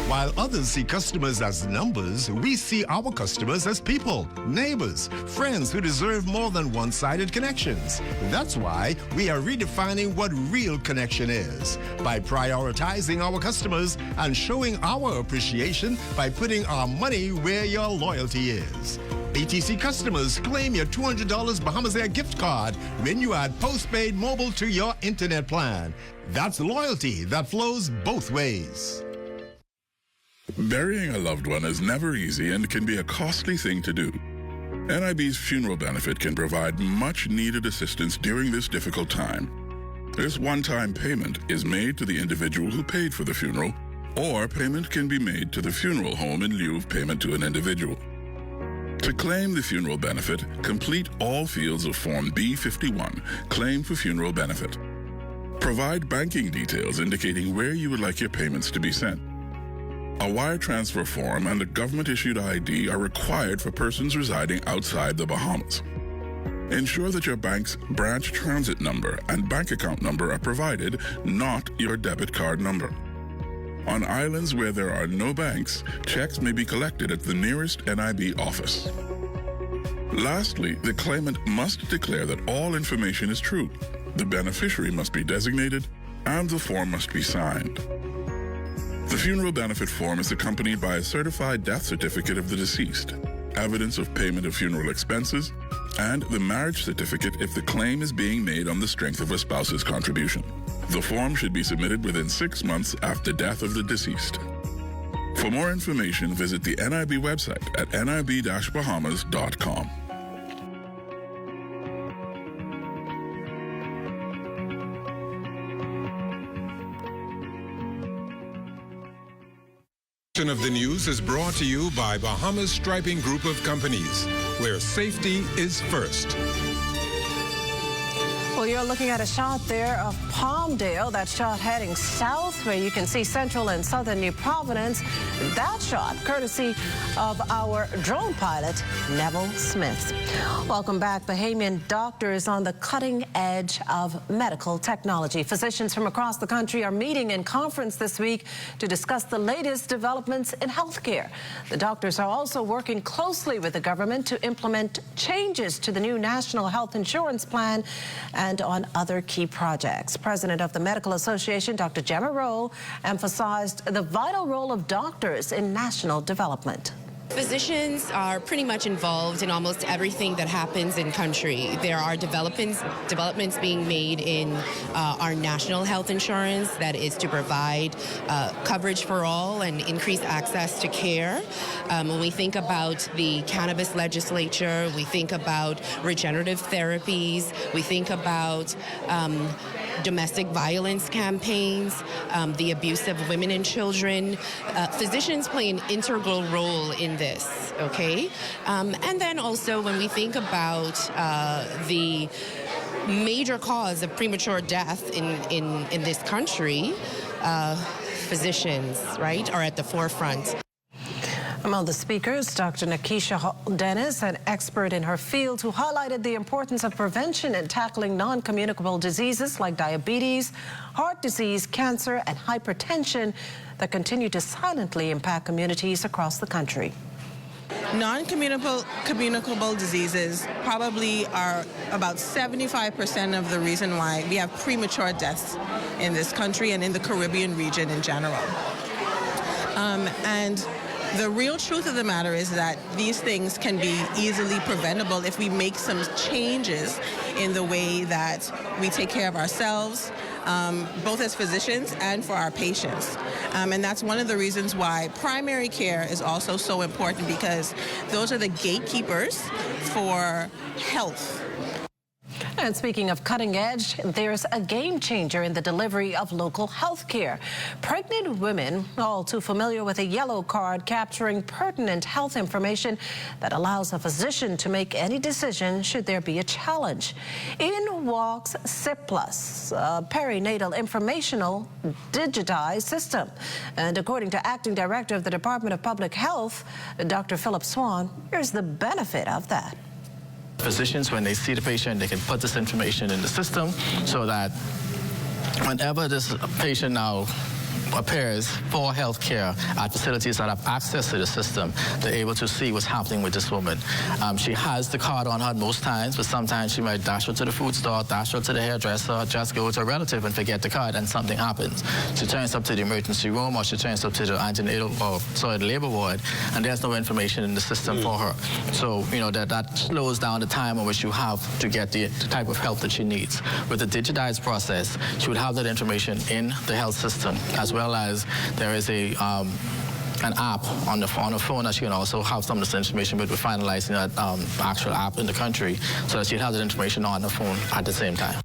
While others see customers as numbers, we see our customers as people, neighbors, friends who deserve more than one-sided connections. That's why we are redefining what real connection is by prioritizing our customers and showing our appreciation by putting our money where your loyalty is. ATC customers, claim your $200 Bahamas Air gift card when you add postpaid mobile to your internet plan. That's loyalty that flows both ways. Burying a loved one is never easy and can be a costly thing to do. NIB's funeral benefit can provide much-needed assistance during this difficult time. This one-time payment is made to the individual who paid for the funeral, or payment can be made to the funeral home in lieu of payment to an individual. To claim the funeral benefit, complete all fields of Form B51, Claim for Funeral Benefit. Provide banking details indicating where you would like your payments to be sent. A wire transfer form and a government-issued ID are required for persons residing outside the Bahamas. Ensure that your bank's branch transit number and bank account number are provided, not your debit card number. On islands where there are no banks, checks may be collected at the nearest NIB office. Lastly, the claimant must declare that all information is true. The beneficiary must be designated, and the form must be signed. The funeral benefit form is accompanied by a certified death certificate of the deceased, evidence of payment of funeral expenses, and the marriage certificate if the claim is being made on the strength of a spouse's contribution. The form should be submitted within 6 months after death of the deceased. For more information, visit the NIB website at nib-bahamas.com. Of the news is brought to you by Bahamas Striping Group of Companies, where safety is first. Well, you're looking at a shot there of Palmdale, that shot heading south where you can see central and southern New Providence. That shot courtesy of our drone pilot, Neville Smith. Welcome back. Bahamian doctors on the cutting edge of medical technology. Physicians from across the country are meeting in conference this week to discuss the latest developments in healthcare. The doctors are also working closely with the government to implement changes to the new National Health Insurance Plan and on other key projects. President of the Medical Association, Dr. Gemma Rowe, emphasized the vital role of doctors in national development. Physicians are pretty much involved in almost everything that happens in country. There are developments being made in our national health insurance that is to provide coverage for all and increase access to care. When we think about the cannabis legislature, we think about regenerative therapies, we think about domestic violence campaigns, the abuse of women and children. Physicians play an integral role in this, okay? And then also when we think about the major cause of premature death in this country, physicians, right, are at the forefront. Among the speakers, Dr. Nakisha Dennis, an expert in her field, who highlighted the importance of prevention in tackling non-communicable diseases like diabetes, heart disease, cancer, and hypertension that continue to silently impact communities across the country. Non-communicable diseases probably are about 75% of the reason why we have premature deaths in this country and in the Caribbean region in general. And the real truth of the matter is that these things can be easily preventable if we make some changes in the way that we take care of ourselves, both as physicians and for our patients. And that's one of the reasons why primary care is also so important, because those are the gatekeepers for health. And speaking of cutting edge, there's a game changer in the delivery of local health care. Pregnant women, all too familiar with a yellow card capturing pertinent health information that allows a physician to make any decision should there be a challenge. In walks SIP Plus, a perinatal informational digitized system. And according to Acting Director of the Department of Public Health, Dr. Philip Swan, here's the benefit of that. Physicians, when they see the patient, they can put this information in the system so that whenever this patient now appears for health care at facilities that have access to the system, they're able to see what's happening with this woman. She has the card on her most times, but sometimes she might dash her to the food store, dash her to the hairdresser, just go to a relative and forget the card, and something happens. She turns up to the emergency room, or she turns up to the antenatal, the labor ward, and there's no information in the system for her. So, you know, that slows down the time in which you have to get the type of help that she needs. With the digitized process, she would have that information in the health system, as well as there is an app on the phone that she can also have some of this information, but we're finalizing that actual app in the country so that she'd have that information on the phone at the same time.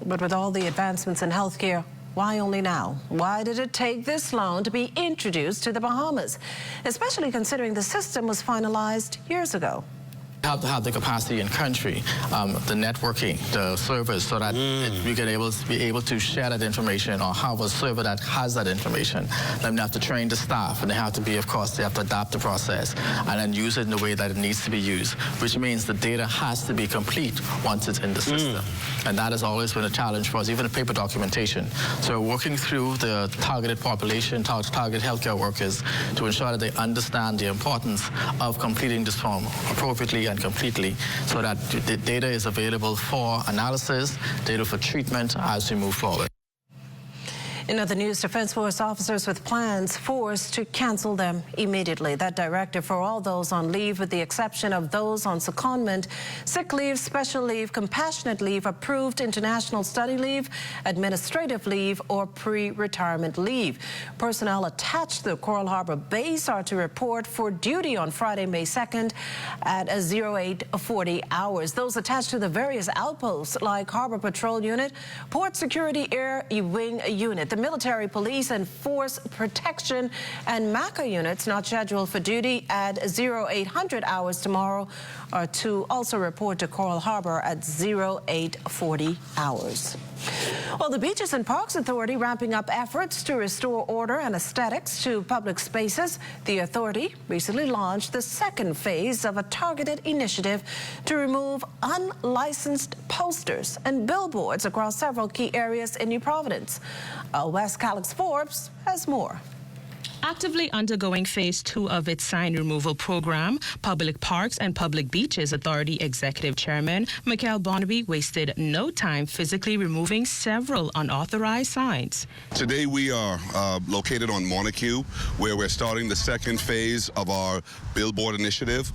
But with all the advancements in healthcare, why only now? Why did it take this long to be introduced to the Bahamas, especially considering the system was finalized years ago? Have to have the capacity in country, the networking, the servers, so that we can be able to share that information, or have a server that has that information. Then they have to train the staff, and they have to be, of course, they have to adapt the process and then use it in the way that it needs to be used, which means the data has to be complete once it's in the system. And that has always been a challenge for us, even the paper documentation. So we're working through the targeted population, targeted healthcare workers, to ensure that they understand the importance of completing this form appropriately and completely, so that the data is available for analysis, data for treatment as we move forward. In other news, Defense Force officers with plans forced to cancel them immediately. That directive for all those on leave, with the exception of those on secondment, sick leave, special leave, compassionate leave, approved international study leave, administrative leave, or pre-retirement leave. Personnel attached to the Coral Harbor base are to report for duty on Friday, May 2nd at 0840 hours. Those attached to the various outposts like Harbor Patrol Unit, Port Security Air Wing Unit, the Military Police and Force Protection and MACA units not scheduled for duty at 0800 hours tomorrow are to also report to Coral Harbor at 0840 hours. Well, the Beaches and Parks Authority ramping up efforts to restore order and aesthetics to public spaces. The authority recently launched the second phase of a targeted initiative to remove unlicensed posters and billboards across several key areas in New Providence. West Calix Forbes has more. Actively undergoing phase 2 of its sign removal program, Public Parks and Public Beaches Authority Executive Chairman Michael Barnaby wasted no time physically removing several unauthorized signs. Today we are located on Montague, where we're starting the second phase of our billboard initiative,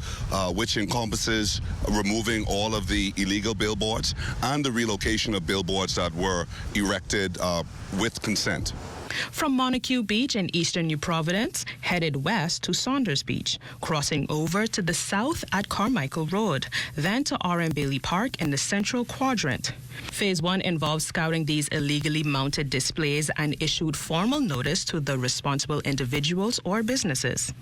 which encompasses removing all of the illegal billboards and the relocation of billboards that were erected with consent. From Montague Beach in eastern New Providence, headed west to Saunders Beach, crossing over to the south at Carmichael Road, then to R.M. Bailey Park in the central quadrant. Phase 1 involves scouting these illegally mounted displays and issued formal notice to the responsible individuals or businesses.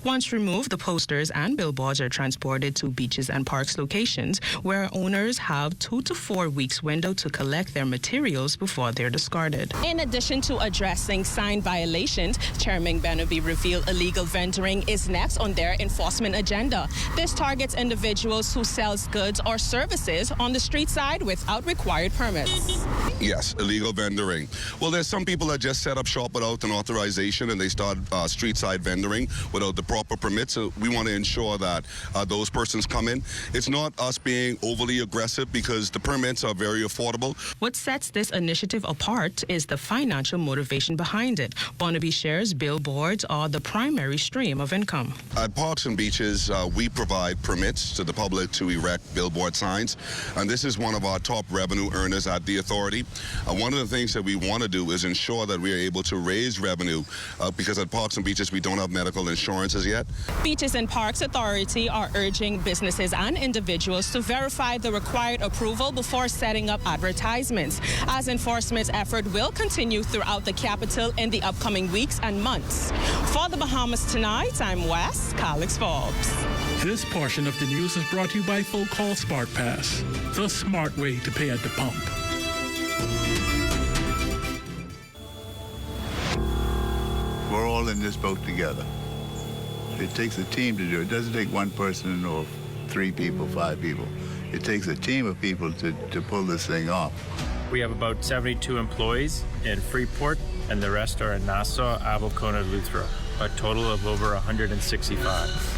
Once removed, the posters and billboards are transported to beaches and parks locations where owners have 2 to 4 weeks window to collect their materials before they're discarded. In addition to addressing sign violations, Chairman Barnaby revealed illegal vendoring is next on their enforcement agenda. This targets individuals who sell goods or services on the street side without required permits. Yes, illegal vendoring. Well, there's some people that just set up shop without an authorization and they start street side vendoring without the proper permits. So we want to ensure that those persons come in. It's not us being overly aggressive because the permits are very affordable. What sets this initiative apart is the financial motivation behind it. Barnaby shares billboards are the primary stream of income. At Parks and Beaches, we provide permits to the public to erect billboard signs, and this is one of our top revenue earners at the authority. One of the things that we want to do is ensure that we are able to raise revenue because at Parks and Beaches we don't have medical insurance. assurances yet. Beaches and Parks Authority are urging businesses and individuals to verify the required approval before setting up advertisements, as enforcement effort will continue throughout the capital in the upcoming weeks and months. For the Bahamas Tonight, I'm Wes Calix Forbes. This portion of the news is brought to you by Full Call Smart Pass, the smart way to pay at the pump. We're all in this boat together. It takes a team to do it. It doesn't take one person or 3 people, 5 people. It takes a team of people to pull this thing off. We have about 72 employees in Freeport, and the rest are in Nassau, Abel-Kona, Luthra, a total of over 165.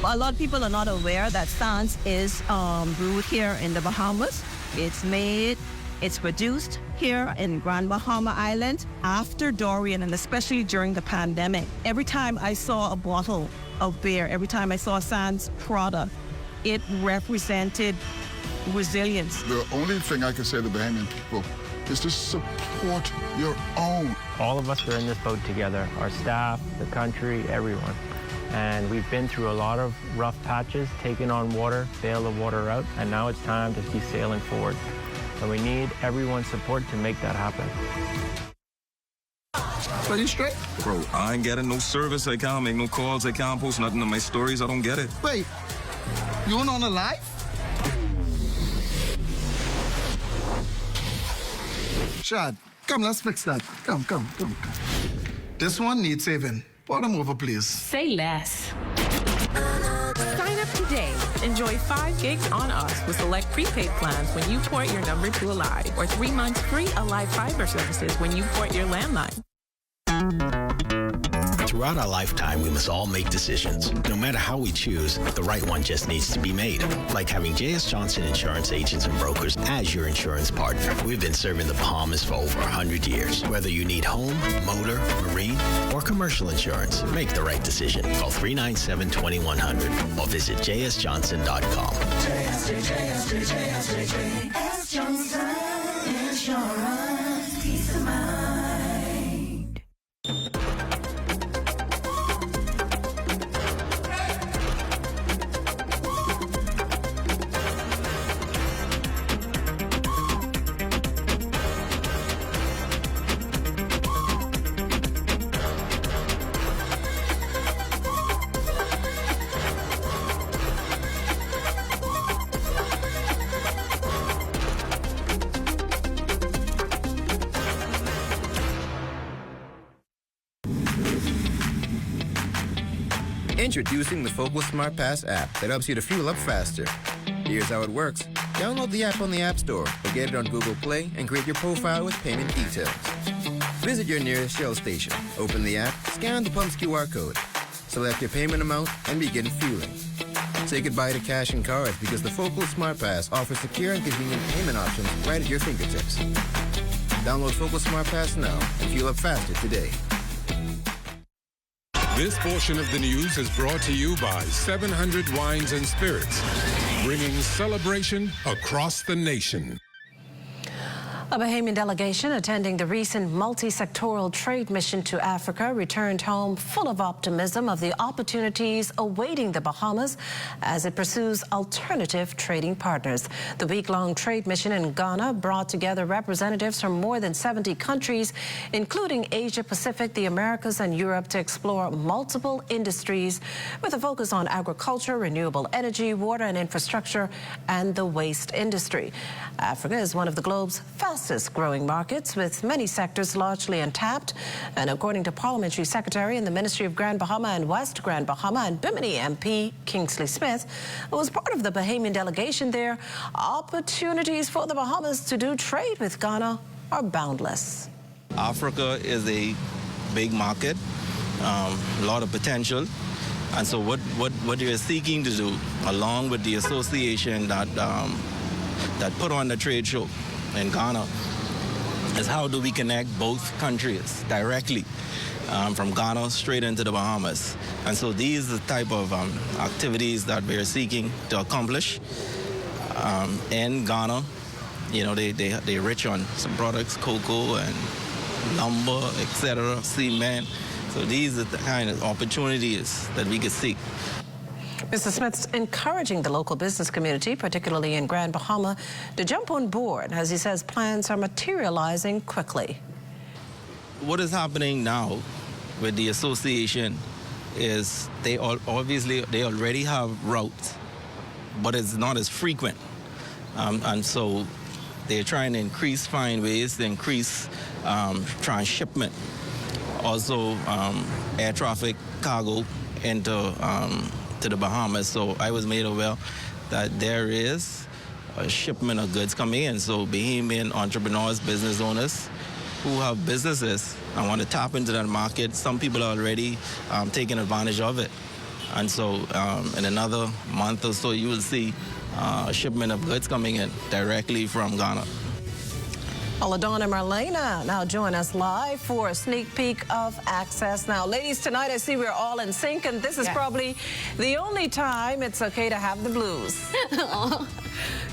A lot of people are not aware that Sans is brewed here in the Bahamas. It's produced here in Grand Bahama Island after Dorian, and especially during the pandemic. Every time I saw a bottle of beer, every time I saw a Sans product, it represented resilience. The only thing I can say to the Bahamian people is to support your own. All of us are in this boat together, our staff, the country, everyone. And we've been through a lot of rough patches, taking on water, bail the water out, and now it's time to be sailing forward. So we need everyone's support to make that happen. Are you straight? Bro, I ain't getting no service. I can't make no calls. I can't post nothing on my stories. I don't get it. Wait, you weren't on a live? Shad, come, let's fix that. Come. This one needs saving. Pour them over, please. Say less. Sign up today. Enjoy 5 gigs on us with select prepaid plans when you port your number to Alive, or 3 months free Alive Fiber services when you port your landline. Throughout our lifetime, we must all make decisions. No matter how we choose, the right one just needs to be made. Like having J.S. Johnson Insurance Agents and Brokers as your insurance partner. We've been serving the Bahamas for over 100 years. Whether you need home, motor, marine, or commercial insurance, make the right decision. Call 397-2100 or visit jsjohnson.com. JS Johnson Insurance. Peace of mind. Introducing the Focal Smart Pass app that helps you to fuel up faster. Here's how it works. Download the app on the App Store or get it on Google Play and create your profile with payment details. Visit your nearest Shell station. Open the app, scan the pump's QR code, select your payment amount, and begin fueling. Say goodbye to cash and cards because the Focal Smart Pass offers secure and convenient payment options right at your fingertips. Download Focal Smart Pass now and fuel up faster today. This portion of the news is brought to you by 700 Wines and Spirits, bringing celebration across the nation. A Bahamian delegation attending the recent multi-sectoral trade mission to Africa returned home full of optimism of the opportunities awaiting the Bahamas as it pursues alternative trading partners. The week-long trade mission in Ghana brought together representatives from more than 70 countries, including Asia Pacific, the Americas, and Europe, to explore multiple industries with a focus on agriculture, renewable energy, water and infrastructure, and the waste industry. Africa is one of the globe's fastest growing markets, with many sectors largely untapped. And according to Parliamentary Secretary in the Ministry of Grand Bahama and West Grand Bahama and Bimini MP Kingsley Smith, who was part of the Bahamian delegation there, opportunities for the Bahamas to do trade with Ghana are boundless. Africa is a big market, a lot of potential. And so what you're seeking to do, along with the association that put on the trade show in Ghana, is how do we connect both countries directly from Ghana straight into the Bahamas. And so these are the type of activities that we're seeking to accomplish in Ghana. You know, they're rich on some products, cocoa and lumber, etc., cement. So these are the kind of opportunities that we could seek. Mr. Smith's encouraging the local business community, particularly in Grand Bahama, to jump on board, as he says plans are materializing quickly. What is happening now with the association is they already have routes, but it's not as frequent. And so they're trying to find ways to increase transshipment. Also, air traffic cargo into to the Bahamas. So I was made aware that there is a shipment of goods coming in. So Bahamian entrepreneurs, business owners who have businesses and want to tap into that market, some people are already taking advantage of it. And so in another month or so, you will see a shipment of goods coming in directly from Ghana. LaDonna and Marlena now join us live for a sneak peek of Access Now. Ladies, tonight I see we're all in sync, and this is probably the only time it's okay to have the blues.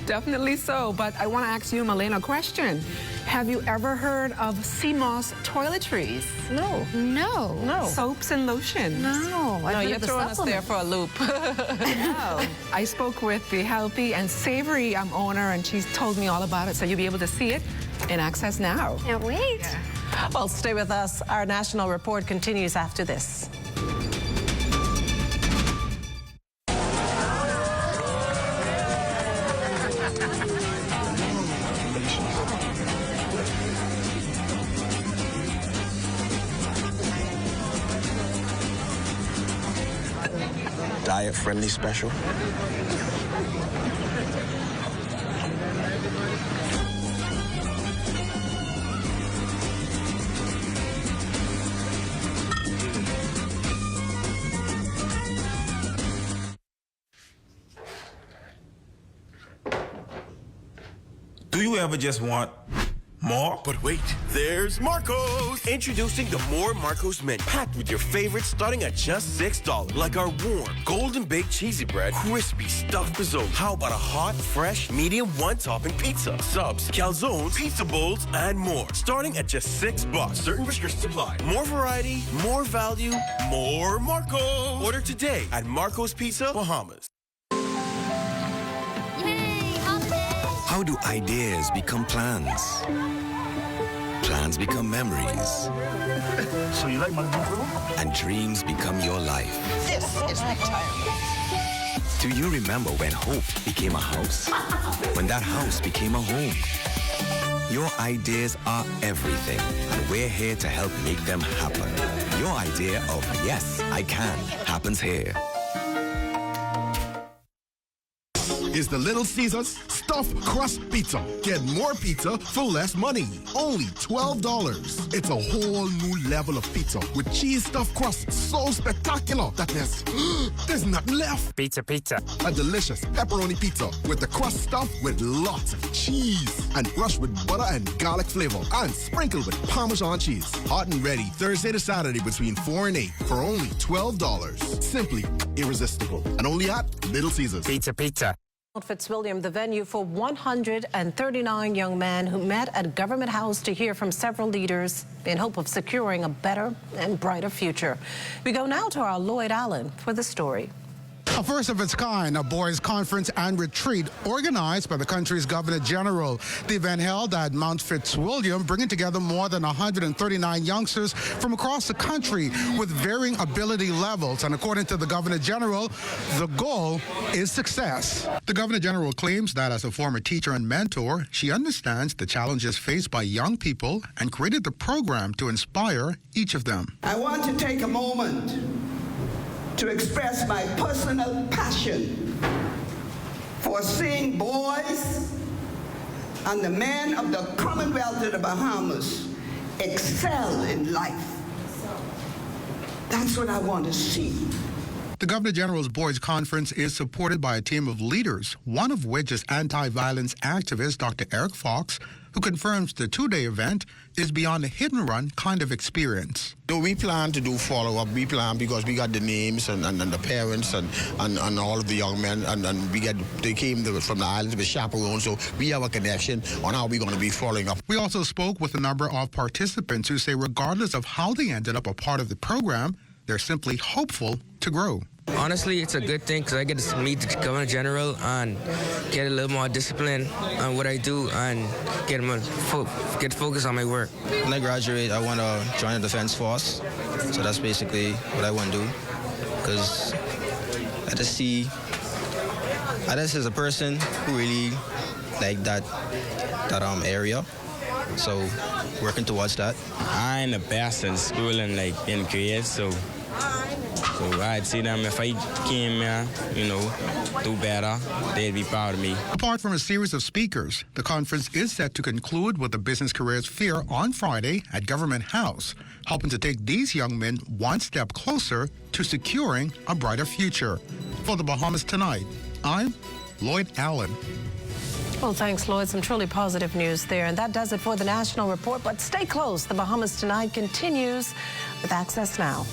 Definitely so, but I want to ask you, Marlena, a question. Have you ever heard of CMOS toiletries? No. No. No. Soaps and lotion? No. No, you're throwing us there for a loop. No. I spoke with the healthy and savory owner, and she's told me all about it, so you'll be able to see it in Access Now. Can't wait. Yeah. Well, stay with us. Our national report continues after this. Diet-friendly special. Do you ever just want more? But wait, there's Marco's! Introducing the More Marco's menu, packed with your favorites starting at just $6. Like our warm, golden baked cheesy bread, crispy stuffed risotto. How about a hot, fresh, medium one-topping pizza, subs, calzones, pizza bowls, and more. Starting at just $6. Certain restrictions apply. More variety, more value, more Marco's! Order today at Marco's Pizza, Bahamas. How do ideas become plans? Plans become memories. So you like my new room? And dreams become your life. This is retirement. Do you remember when hope became a house? When that house became a home? Your ideas are everything, and we're here to help make them happen. Your idea of yes, I can happens here. Is the Little Caesars Stuffed Crust Pizza. Get more pizza for less money. Only $12. It's a whole new level of pizza with cheese stuffed crust so spectacular that there's nothing left. Pizza. A delicious pepperoni pizza with the crust stuffed with lots of cheese and brushed with butter and garlic flavor and sprinkled with Parmesan cheese. Hot and ready Thursday to Saturday between 4 and 8 for only $12. Simply irresistible. And only at Little Caesars. Pizza. Fitzwilliam, the venue for 139 young men who met at Government House to hear from several leaders in hope of securing a better and brighter future. We go now to our Lloyd Allen for the story. A first of its kind, a boys' conference and retreat organized by the country's Governor General. The event held at Mount Fitzwilliam, bringing together more than 139 youngsters from across the country with varying ability levels. And according to the Governor General, the goal is success. The Governor General claims that as a former teacher and mentor, she understands the challenges faced by young people and created the program to inspire each of them. I want to take a moment to express my personal passion for seeing boys and the men of the Commonwealth of the Bahamas excel in life. That's what I want to see. The Governor General's Boys Conference is supported by a team of leaders, one of which is anti-violence activist Dr. Eric Fox, who confirms the two-day event is beyond a hit-and-run kind of experience. So we plan to do follow-up. We plan because we got the names and the parents and all of the young men, and they came from the islands with chaperones, so we have a connection on how we're going to be following up. We also spoke with a number of participants who say regardless of how they ended up a part of the program, they're simply hopeful to grow. Honestly, it's a good thing because I get to meet the Governor General and get a little more discipline on what I do and get focused on my work. When I graduate, I want to join the Defense Force. So that's basically what I want to do. Because I just see Addis is a person who really like that area. So working towards that. I'm the best in school and like in grades, so I'd see them if I came here, do better, they'd be proud of me. Apart from a series of speakers, the conference is set to conclude with the Business Careers Fair on Friday at Government House, hoping to take these young men one step closer to securing a brighter future. For the Bahamas Tonight, I'm Lloyd Allen. Well, thanks, Lloyd. Some truly positive news there. And that does it for the National Report. But stay close. The Bahamas Tonight continues with Access Now.